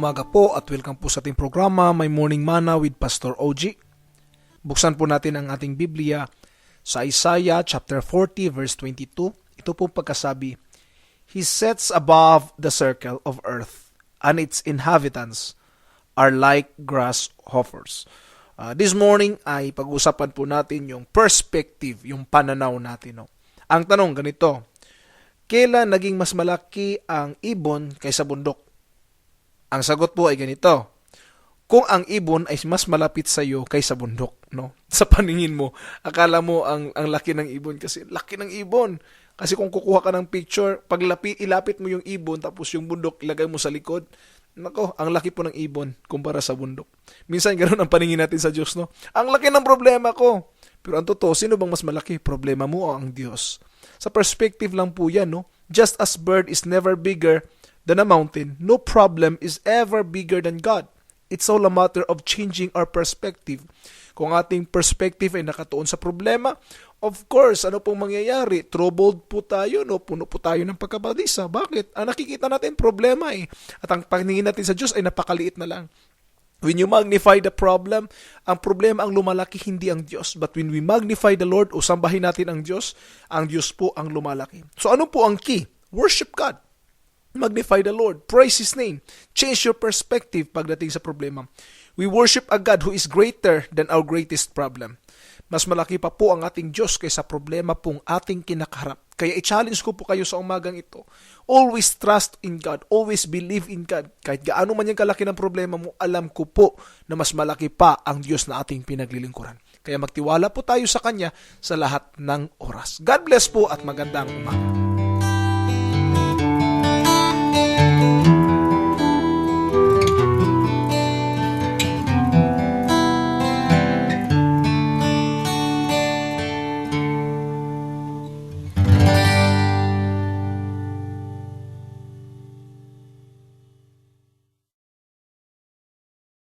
umaga po at welcome po sa ating programa, My Morning Manna with Pastor OG. Buksan po natin ang ating Biblia sa Isaiah chapter 40 verse 22. Ito po pagkasabi, He sets above the circle of earth, and its inhabitants are like grasshoppers. This morning ay pag-usapan po natin yung perspective, yung pananaw natin. No? Ang tanong ganito, kailan naging mas malaki ang ibon kaysa bundok? Ang sagot po ay ganito. Kung ang ibon ay mas malapit sa iyo kaysa bundok, no? Sa paningin mo, akala mo ang laki ng ibon kasi laki ng ibon. Kasi kung kukuha ka ng picture, ilapit mo yung ibon tapos yung bundok ilagay mo sa likod. Nako, ang laki po ng ibon kumpara sa bundok. Minsan ganoon ang paningin natin sa Diyos, no? Ang laki ng problema ko. Pero ang totoo, sino bang mas malaki? Problema mo o ang Diyos? Sa perspective lang po yan, no? Just as bird is never bigger than a mountain, no problem is ever bigger than God. It's all a matter of changing our perspective. Kung ating perspective ay nakatuon sa problema, of course, ano pong mangyayari? Troubled po tayo, no? Puno po tayo ng pagkabalisa. Bakit? Ang nakikita natin, problema eh. At ang paningin natin sa Diyos ay napakaliit na lang. When you magnify the problem, ang problema ang lumalaki, hindi ang Diyos. But when we magnify the Lord o sambahin natin ang Diyos po ang lumalaki. So ano po ang key? Worship God. Magnify the Lord. Praise His name. Change your perspective pagdating sa problema. We worship a God who is greater than our greatest problem. Mas malaki pa po ang ating Diyos kaysa problema pong ating kinakaharap. Kaya i-challenge ko po kayo sa umagang ito. Always trust in God. Always believe in God. Kahit gaano man yung kalaki ng problema mo, alam ko po na mas malaki pa ang Diyos na ating pinaglilingkuran. Kaya magtiwala po tayo sa Kanya sa lahat ng oras. God bless po at magandang umaga.